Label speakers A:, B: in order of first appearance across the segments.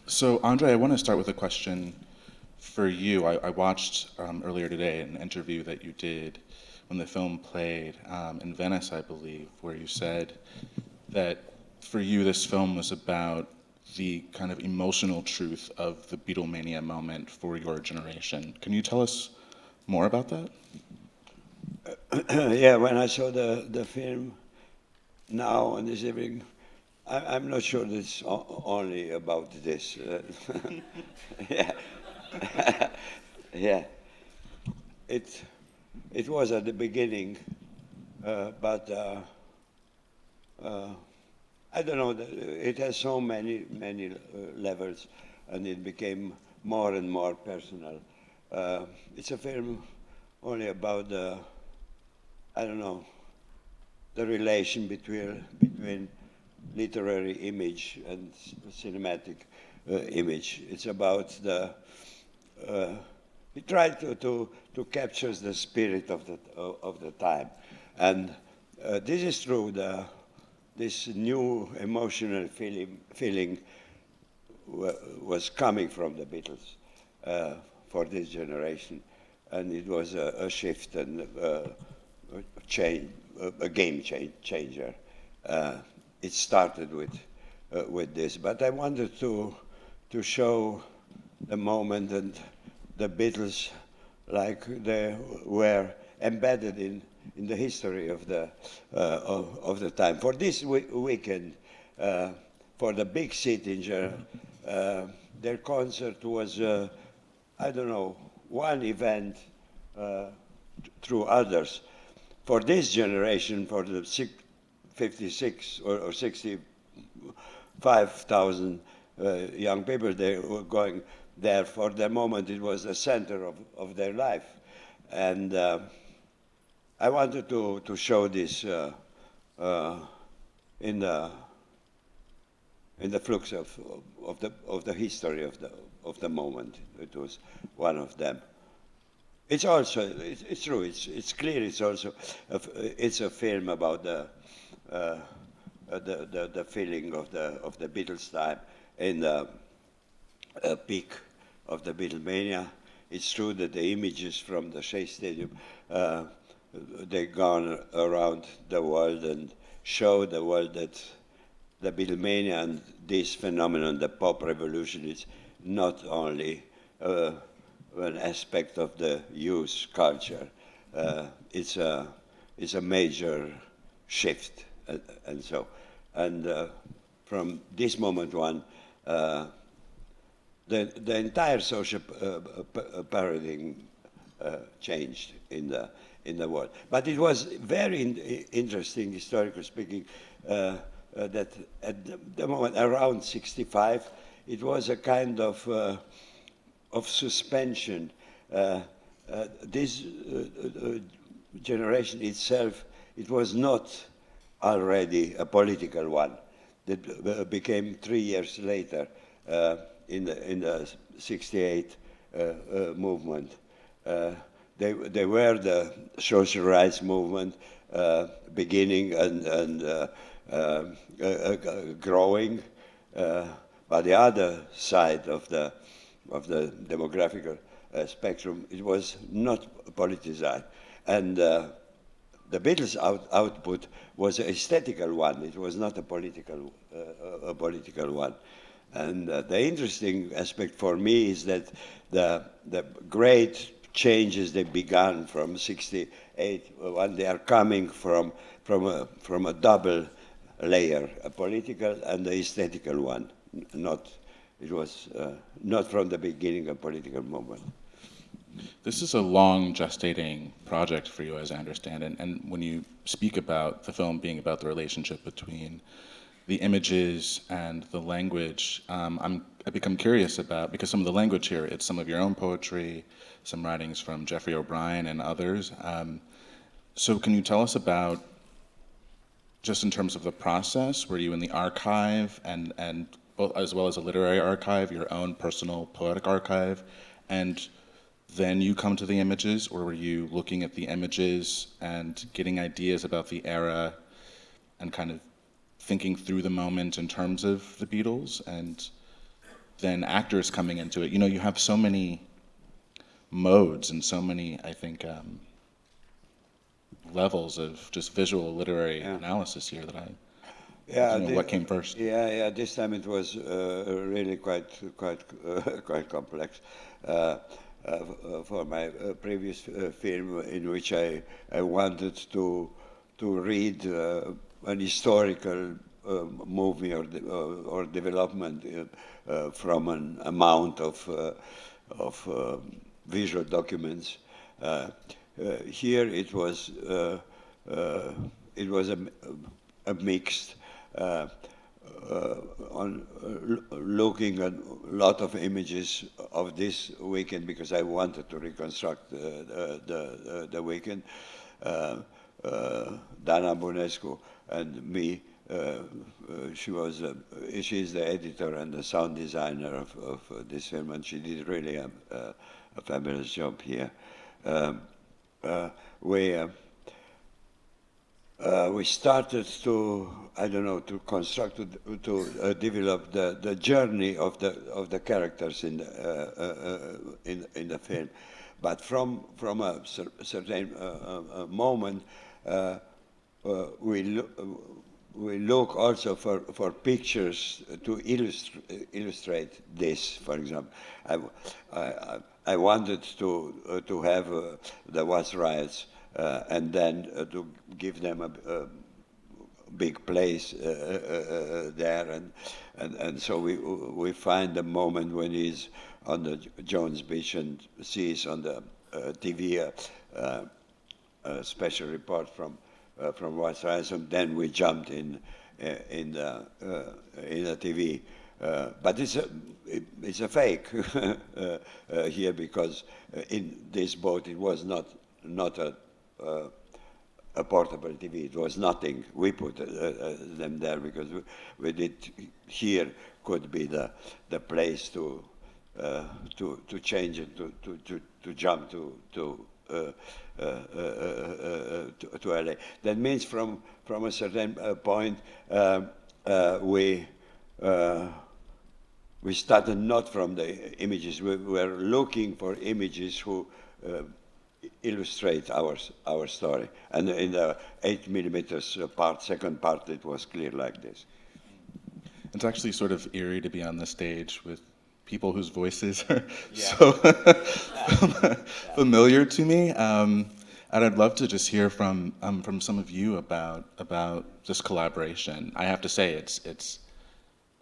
A: So Andrei, I want to start with a question for you. I watched earlier today an interview that you did when the film played in Venice, I believe, where you said that for you this film was about the kind of emotional truth of the Beatlemania moment for your generation. Can you tell us more about that?
B: Yeah, when I saw the film now and this evening, I'm not sure that it's only about this. Yeah, yeah. It was at the beginning, but I don't know. It has so many levels, and it became more and more personal. It's a film only about I don't know, the relation between literary image and cinematic image. It's about he tried to capture the spirit of the time, and this is true. This new emotional feeling was coming from the Beatles for this generation, and it was a shift and a change, a game changer. It started with this, but I wanted to show the moment and the Beatles like they were embedded in the history of the time. For this weekend, for the big city in general, their concert was I don't know, one event through others. For this generation, for the 56 or 65,000 young people, they were going there. For the moment, it was the center of their life. And I wanted to show this in the flux of the history of the moment. It was one of them. It's also it's true. It's clear. It's also it's a film about the feeling of the Beatles time in the peak of the Beatlemania. It's true that the images from the Shea Stadium they gone around the world and show the world that the Beatlemania and this phenomenon, the pop revolution, is not only an aspect of the youth culture. It's a major shift, and so. And from this moment on, the entire social paradigm changed in the world. But it was very interesting, historically speaking, that at the moment around 65, it was a kind of suspension. This generation itself, it was not already a political one. That became 3 years later in the 68 movement. They were the social rights movement beginning and growing, but the other side of the demographic spectrum, it was not politicized. And the Beatles' output was an aesthetical one. It was not a political one. And the interesting aspect for me is that the great changes they began from 68, when they are coming from a double layer, a political and the aesthetical one. It was not from the beginning a political movement.
A: This is a long gestating project for you, as I understand it. And when you speak about the film being about the relationship between the images and the language, I become curious about, because some of the language here, it's some of your own poetry, some writings from Jeffrey O'Brien and others. So can you tell us about, just in terms of the process, were you in the archive and both, as well as a literary archive, your own personal poetic archive, and then you come to the images, or were you looking at the images and getting ideas about the era and kind of thinking through the moment in terms of the Beatles? And then actors coming into it. You know, you have so many modes and so many, I think, levels of just visual literary analysis here that I don't know what came first.
B: Yeah. This time it was really quite complex. For my previous film, in which I wanted to read an historical movie or development from an amount of visual documents. Here it was a mixed. On looking at a lot of images of this weekend, because I wanted to reconstruct the weekend. Dana Bunescu and me, she's the editor and the sound designer of this film, and she did really a fabulous job here. We started to construct, to develop the journey of the characters in the film, but from a certain moment we look also for pictures to illustrate this. For example, I wanted to have the Was riots. And then to give them a big place there, and so we find the moment when he's on the Jones Beach and sees on the TV a special report from What's Rise, and then we jumped in the TV. But it's a fake here, because in this boat it was not a portable TV. It was nothing. We put them there because we did here could be the place to change it, to jump to LA. That means from a certain point we started not from the images. We were looking for images who illustrate our story, and in the 8mm second part, it was clear like this.
A: It's actually sort of eerie to be on the stage with people whose voices are so familiar to me, and I'd love to just hear from some of you about this collaboration. I have to say, it's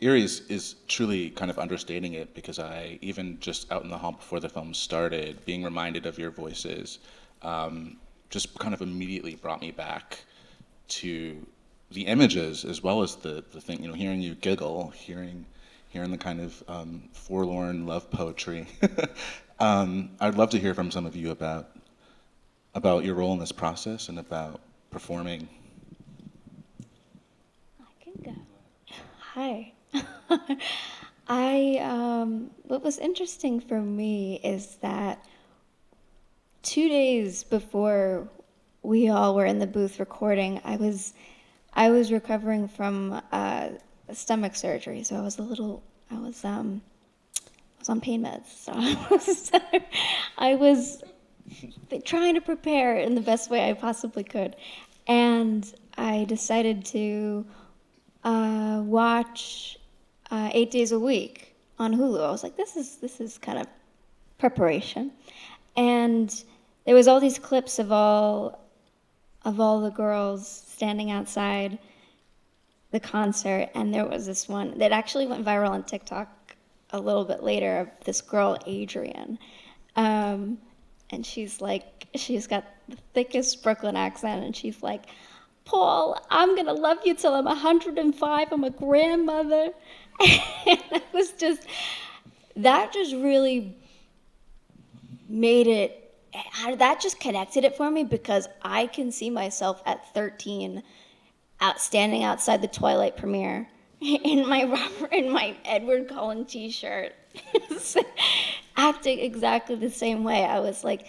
A: eerie is truly kind of understating it, because I, even just out in the hall before the film started, being reminded of your voices, just kind of immediately brought me back to the images, as well as the thing, you know, hearing you giggle, hearing the kind of forlorn love poetry. I'd love to hear from some of you about your role in this process and about performing.
C: I can go. Hi. What was interesting for me is that 2 days before we all were in the booth recording, I was recovering from stomach surgery, so I was on pain meds. So I was trying to prepare in the best way I possibly could, and I decided to watch 8 days a week on Hulu. I was like, this is kind of preparation, and there was all these clips of all the girls standing outside the concert, and there was this one that actually went viral on TikTok a little bit later, of this girl Adrienne, and she's got the thickest Brooklyn accent, and she's like, Paul, I'm gonna love you till I'm 105. I'm a grandmother. And that just really made it, that just connected it for me, because I can see myself at 13 standing outside the Twilight premiere in my Edward Cullen t-shirt, acting exactly the same way. I was like,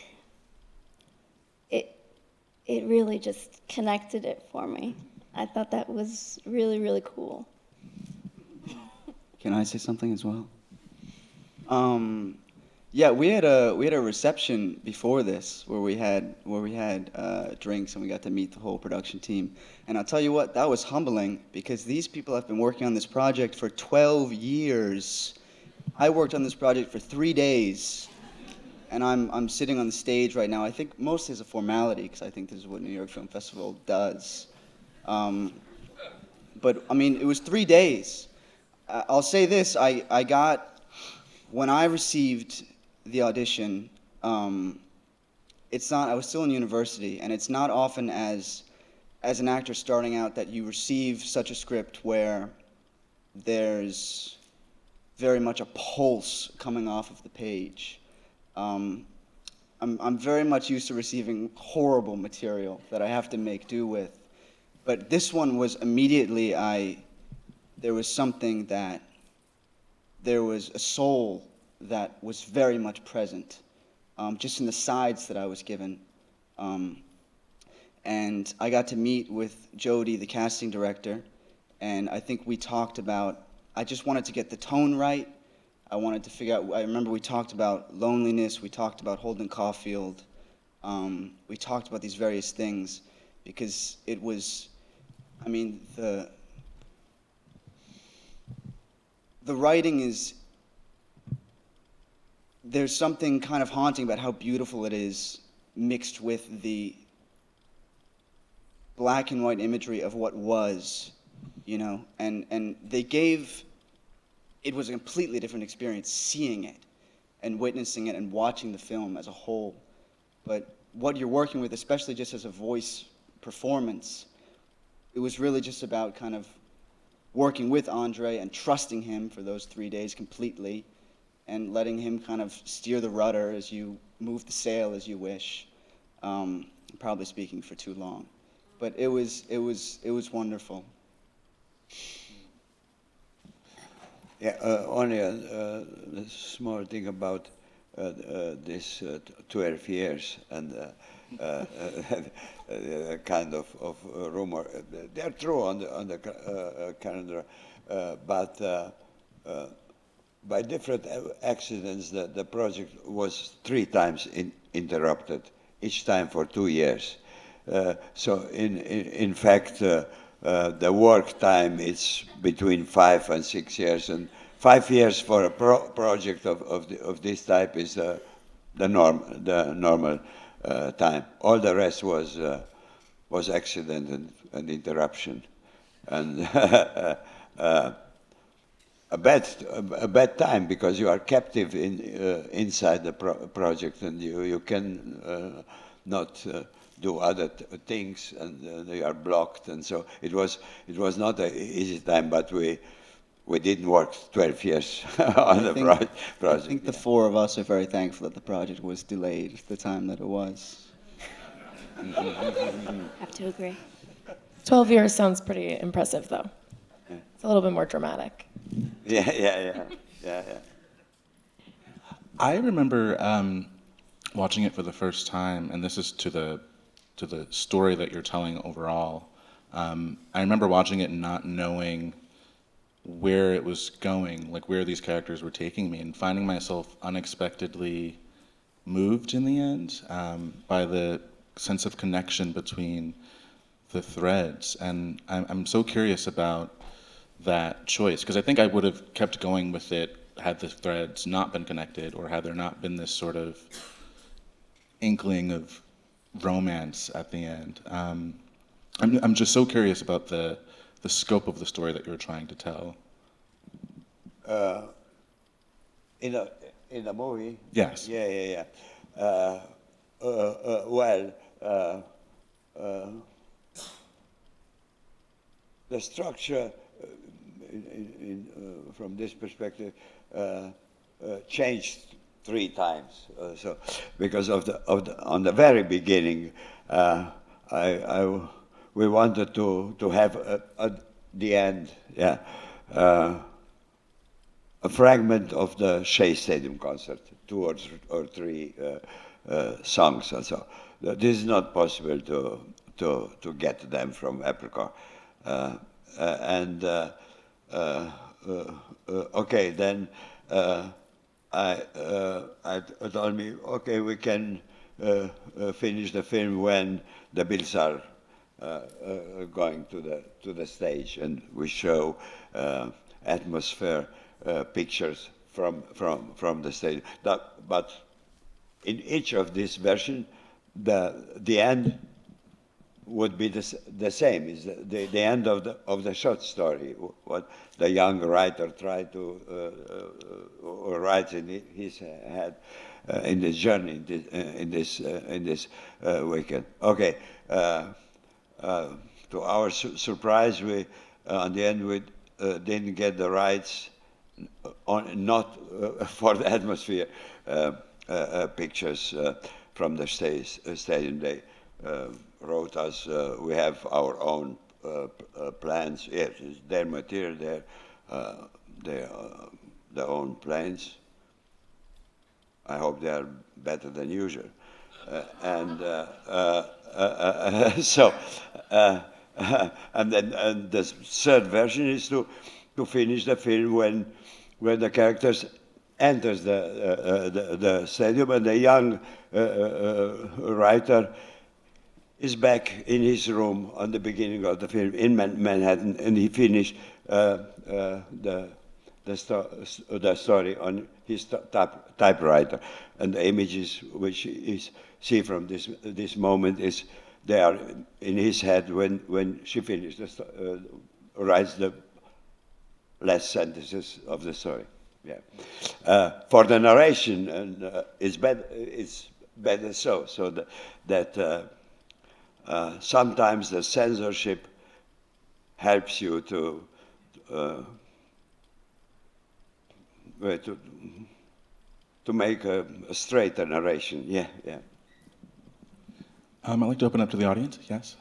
C: it really just connected it for me. I thought that was really, really cool.
D: Can I say something as well? Yeah, we had a reception before this where we had drinks and we got to meet the whole production team. And I'll tell you what, that was humbling because these people have been working on this project for 12 years. I worked on this project for 3 days, and I'm sitting on the stage right now. I think mostly as a formality because I think this is what New York Film Festival does. But I mean, it was 3 days. I'll say this: I got. When I received the audition, it's not. I was still in university, and it's not often as an actor starting out that you receive such a script where there's very much a pulse coming off of the page. I'm very much used to receiving horrible material that I have to make do with, but this one was immediately there was something that. There was a soul that was very much present, just in the sides that I was given. And I got to meet with Jody, the casting director, and I think we talked about, I just wanted to get the tone right. I wanted to figure out, I remember we talked about loneliness, we talked about Holden Caulfield, we talked about these various things, because it was, I mean, the writing is, there's something kind of haunting about how beautiful it is mixed with the black and white imagery of what was, you know, and they gave, it was a completely different experience seeing it and witnessing it and watching the film as a whole. But what you're working with, especially just as a voice performance, it was really just about kind of working with Andrei and trusting him for those 3 days completely and letting him kind of steer the rudder as you move the sail as you wish. I'm probably speaking for too long, but it was wonderful.
B: Yeah, only a small thing about this 12 years and kind of rumor. They're true on the calendar, but by different accidents, the project was 3 times interrupted, each time for 2 years. So in fact, the work time is between 5 and 6 years, and 5 years for a project of this type is the normal time. All the rest was accident and interruption, and a bad time because you are captive inside the project, and you can not do other things, and they are blocked, and so it was not an easy time, but we didn't work 12 years on the project.
D: I think the 4 of us are very thankful that the project was delayed the time that it was.
C: Have to agree.
E: 12 years sounds pretty impressive, though. Yeah. It's a little bit more dramatic.
B: Yeah.
A: I remember watching it for the first time, and this is to the story that you're telling overall. I remember watching it and not knowing where it was going, like where these characters were taking me, and finding myself unexpectedly moved in the end by the sense of connection between the threads. And I'm so curious about that choice, because I think I would have kept going with it had the threads not been connected, or had there not been this sort of inkling of romance at the end. I'm just so curious about the scope of the story that you're trying to tell.
B: In a movie?
A: Yes.
B: Yeah. The structure, from this perspective, changed 3 times. So, because on the very beginning, we wanted to have at the end, a fragment of the Shea Stadium concert, 2 or 3 songs or so. This is not possible to get them from Apricot. Okay, then I told me, okay, we can finish the film when the Bills are going to the stage, and we show atmosphere pictures from the stage. But in each of these versions, the end would be the same. Is the end of the short story, what the young writer tried to write in his head in this journey, in this weekend. Okay. To our surprise, we on the end we didn't get the rights not for the atmosphere pictures from the stadium. They wrote us, we have our own plans. Yes, it's their material, their own plans. I hope they are better than usual. So, and then the third version is to finish the film when the characters enters the stadium, and the young writer is back in his room on the beginning of the film in Manhattan, and he finished the story on his typewriter. And the images which he see from this moment is they are in his head when she finished writes the last sentences of the story. Yeah. For the narration, and it's better so that sometimes the censorship helps you to make a straighter narration. Yeah.
A: I'd like to open up to the audience. Yes.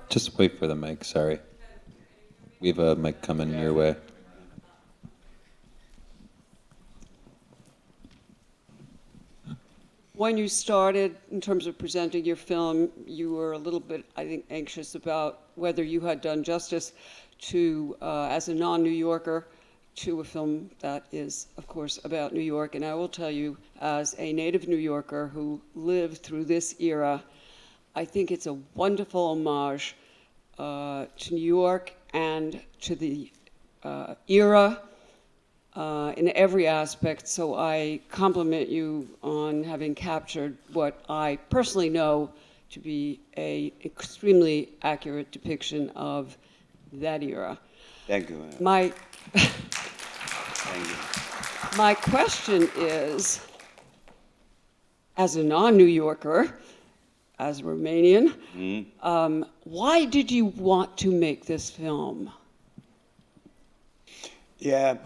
F: Just wait for the mic, sorry. We have a mic coming your way.
G: When you started, in terms of presenting your film, you were a little bit, I think, anxious about whether you had done justice to, as a non-New Yorker, to a film that is, of course, about New York. And I will tell you, as a native New Yorker who lived through this era, I think it's a wonderful homage to New York and to the era in every aspect. So I compliment you on having captured what I personally know to be an extremely accurate depiction of that era.
B: Thank you.
G: My question is, as a non-New Yorker, as a Romanian, why did you want to make this film?
B: Yeah.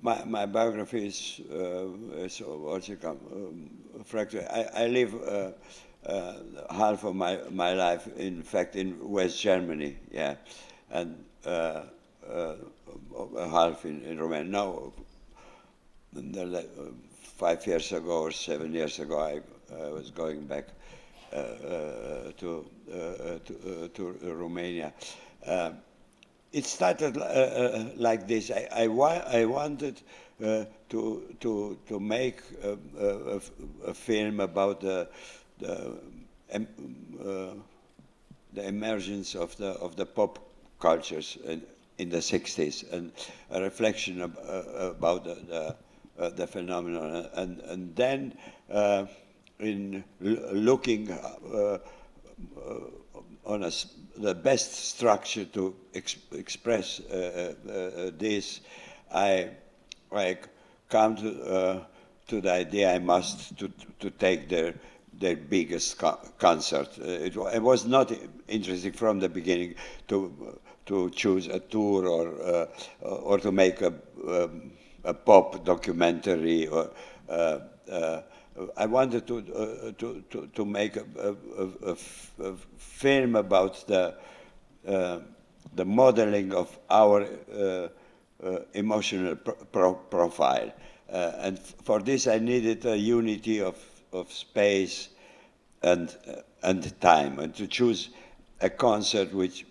B: My biography is also fractured. I live half of my life, in fact, in West Germany, yeah, and half in Romania. Now, 5 years ago or 7 years ago, I was going back to Romania. It started like this. I wanted to make a film about the emergence of the pop cultures in the 60s, and a reflection about the phenomenon, and then in looking on the best structure to express this, I come to the idea I must to take their biggest concert. It was not interesting from the beginning to choose a tour or to make a pop documentary. Or I wanted to make a film about the modeling of our emotional profile, and for this I needed a unity of space and time, and to choose a concert which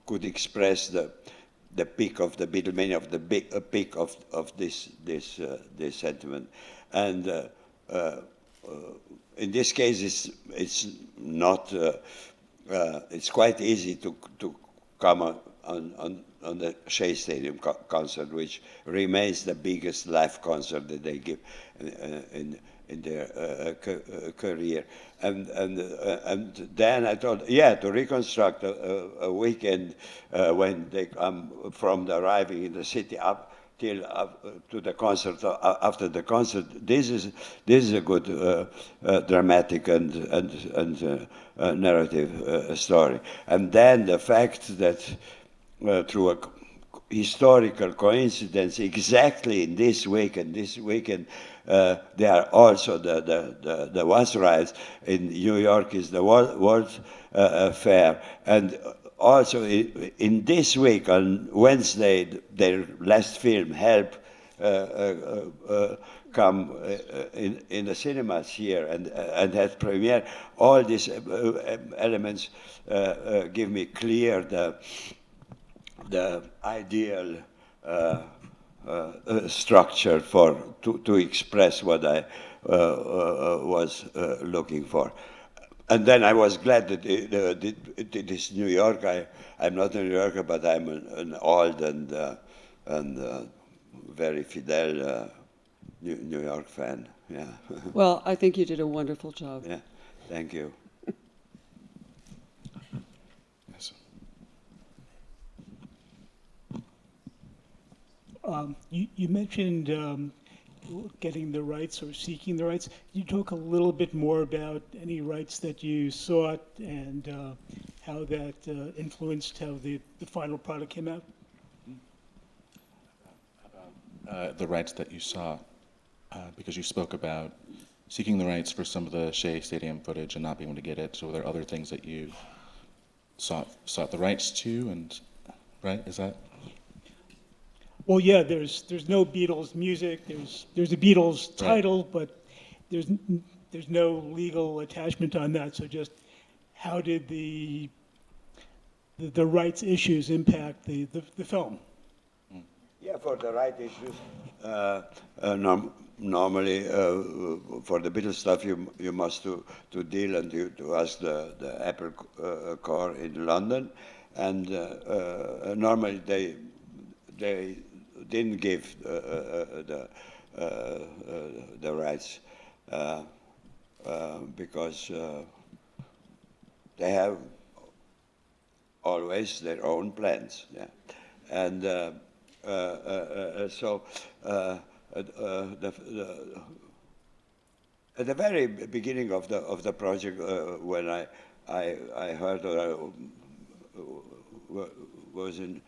B: could express the peak of the Beatlemania, of the peak of this sentiment. And in this case, it's not. It's quite easy to come on the Shea Stadium concert, which remains the biggest live concert that they give in their career. And then I thought, yeah, to reconstruct a weekend when they come from the arriving in the city up till to the concert, after the concert, this is a good dramatic and narrative story. And then the fact that through a historical coincidence, exactly in this weekend, there are also the WAS riots in New York is the World Fair, and also in this week on Wednesday, their last film, Help, come in the cinemas here and had premiere. All these elements give me clear the ideal structure to express what I was looking for. And then I was glad that this New York. I'm not a New Yorker, but I'm an old and very fidel New York fan. Yeah.
G: Well, I think you did a wonderful job.
B: Yeah. Thank you.
A: Yes.
H: You mentioned getting the rights or seeking the rights. Can you talk a little bit more about any rights that you sought and how that influenced how the final product came out?
A: The rights that you sought, because you spoke about seeking the rights for some of the Shea Stadium footage and not being able to get it. So were there other things that you sought the rights to, and right? Is that?
H: Well, yeah. There's no Beatles music. There's a Beatles title, but there's no legal attachment on that. So just how did the rights issues impact the film?
B: Yeah, for the right issues, normally for the Beatles stuff, you must to deal and to ask the Apple Corps in London, and normally they didn't give the rights because they have always their own plans. Yeah, and. So at the very beginning of the project, when I heard was in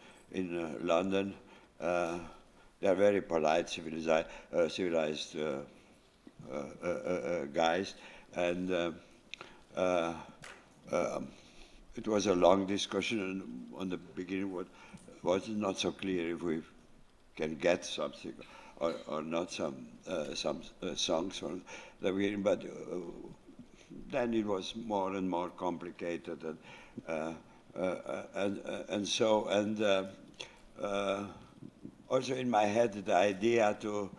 B: London, they are very polite, civilized guys, and it was a long discussion on the beginning. Was not so clear if we can get something or not some songs from the beginning, but then it was more and more complicated, and also in my head the idea to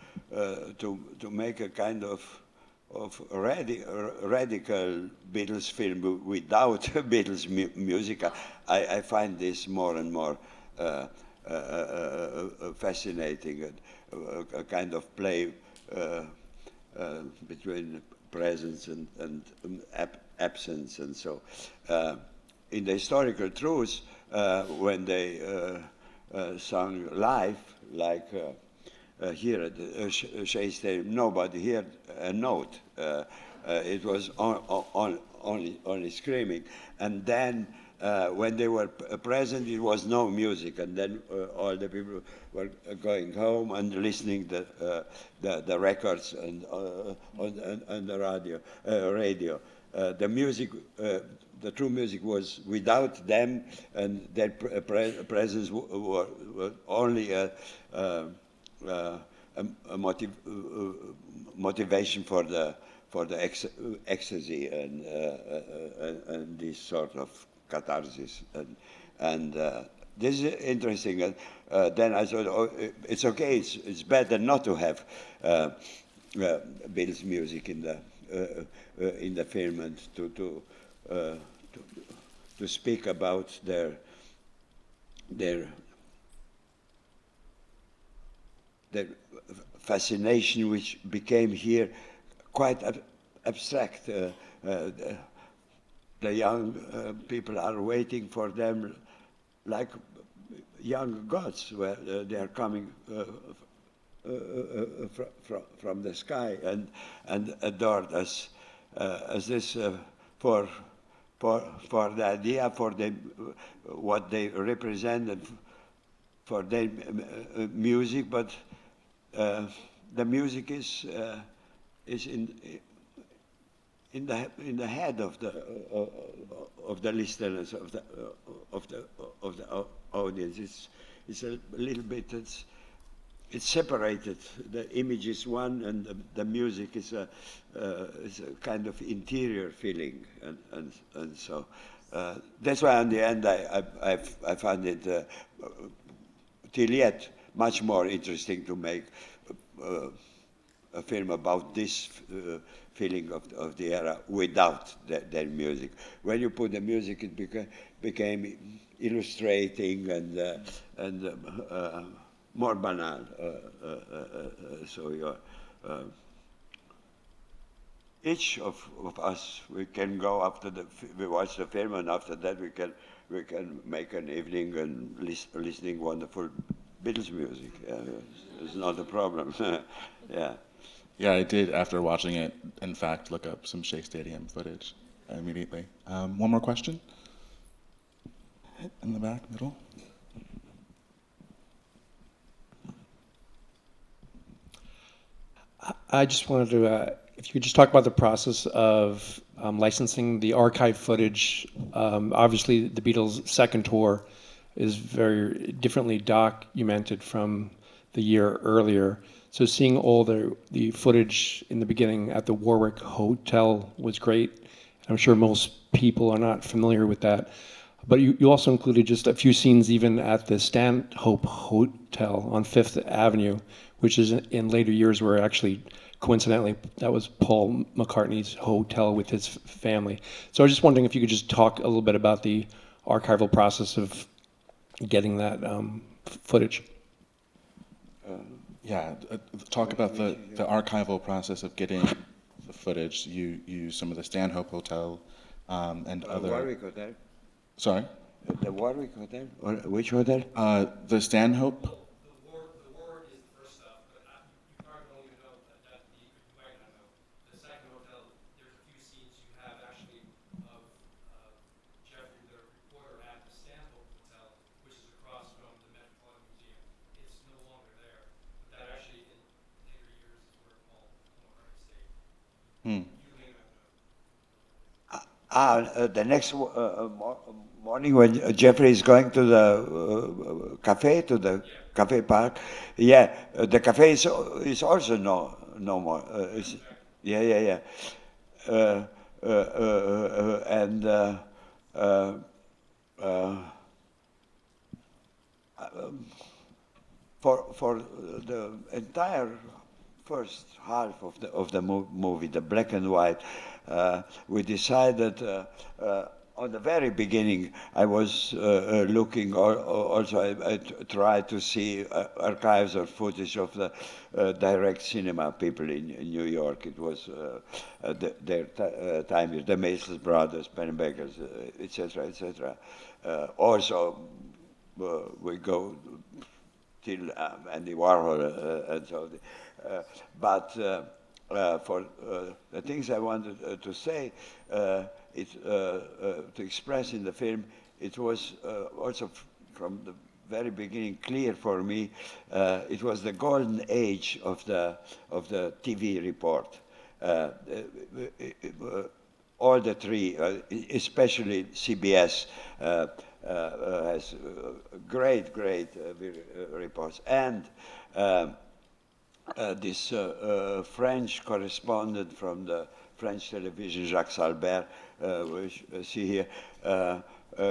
B: make a kind of radical Beatles film without Beatles music. I find this more and more fascinating, a kind of play between presence and absence, and so in the historical truth, when they sung live, like here at the Shea Stadium, nobody heard a note. It was only screaming, and then. When they were present, it was no music, and then all the people were going home and listening the records and on the radio. The music, the true music, was without them, and their presence were only a motivation for the ecstasy and this sort of catharsis. And this is interesting. And then I thought, oh, it's okay. It's better not to have Beatles music in the film, and to speak about their fascination, which became here quite abstract. The young people are waiting for them like young gods, where they are coming from the sky and adored as this for the idea, for what they represent, and for their music. But the music is in the head of the listeners, of the audience. It's a little bit. It's separated. The image is one, and the music is a kind of interior feeling, and so that's why in the end I found it till yet much more interesting to make a film about this feeling of the era without their music. When you put the music, it became illustrating and more banal. So each of us, we can go after we watch the film, and after that we can make an evening and listening wonderful Beatles music. It's not a problem. Yeah.
A: Yeah, I did, after watching it, in fact, look up some Shea Stadium footage immediately. One more question? In the back, middle.
I: I just wanted to, if you could just talk about the process of licensing the archive footage. Obviously, the Beatles' second tour is very differently documented from the year earlier. So seeing all the footage in the beginning at the Warwick Hotel was great. I'm sure most people are not familiar with that. But you also included just a few scenes even at the Stanhope Hotel on Fifth Avenue, which is in later years where actually, coincidentally, that was Paul McCartney's hotel with his family. So I was just wondering if you could just talk a little bit about the archival process of getting that footage.
A: Yeah, talk about the archival process of getting the footage. You use some of the Stanhope Hotel and other...
B: Warwick Hotel?
A: Sorry?
B: The Warwick Hotel? Or which hotel?
A: The Stanhope?
J: The Warwick is the first stop, but you probably don't even know that you might not know. The second hotel, there's a few scenes you have actually of Jeffrey, the reporter at the Stanhope Hotel, which is across from the Metropolitan Museum. It's no longer there. But that actually, in later years, is where Paul McCartney stayed. You may not know.
B: The next morning when Jeffrey is going to the cafe park, the cafe is also no more. And for the entire first half of the movie, the black and white, we decided on the very beginning, I was looking, also I tried to see archives or footage of the direct cinema people in New York. It was their time, the Mason brothers, Pennebaker's, etc., etc. Also, we go till Andy Warhol and so on. But for the things I wanted to say, to express in the film, it was also from the very beginning clear for me. It was the golden age of the TV report. All the three, especially CBS, has great reports, and this French correspondent from the French television, Jacques Salbert, which see here,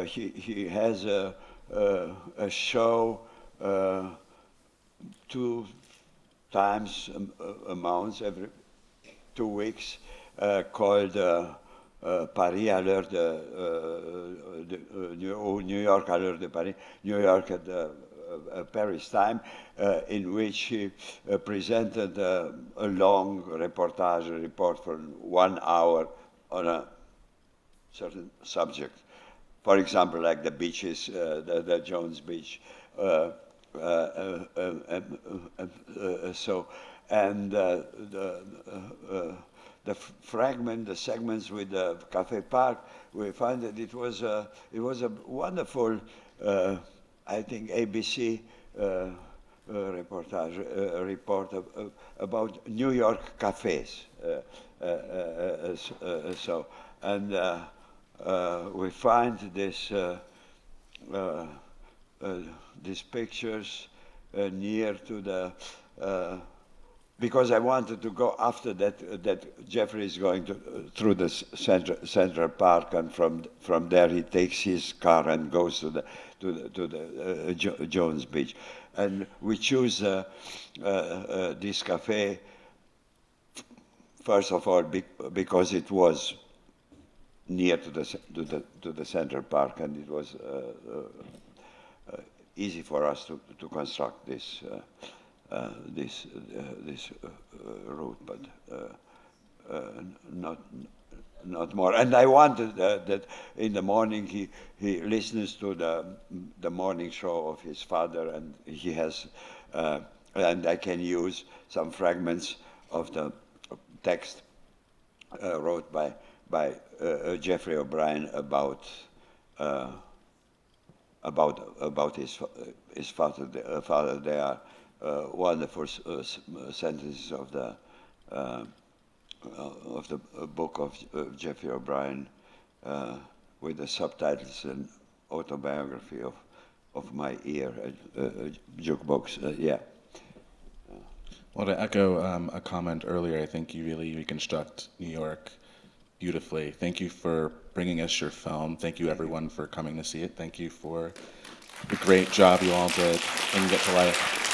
B: he has a show 2 times a month, every 2 weeks, called Paris à l'heure New York à l'heure de Paris, New York at Paris time, in which he presented a long report for 1 hour on a certain subject. For example, like the beaches, the Jones Beach. The segments with the Cafe Park, we found that it was a wonderful, I think, ABC report about New York cafes. We find these pictures near to the. Because I wanted to go after that Jeffrey is going through the Central Park, and from there he takes his car and goes to the Jones Beach, and we choose this cafe first of all because it was near to the Central Park, and it was easy for us to construct this route, but not more. And I wanted that in the morning he listens to the morning show of his father, and he has, and I can use some fragments of the text wrote by Jeffrey O'Brien about his father. They are wonderful sentences of the book of Jeffrey O'Brien with the subtitles and autobiography of my ear, jukebox. Yeah.
A: Well, to echo a comment earlier, I think you really reconstruct New York beautifully. Thank you for bringing us your film. Thank you, everyone, for coming to see it. Thank you for the great job you all did bringing it to life.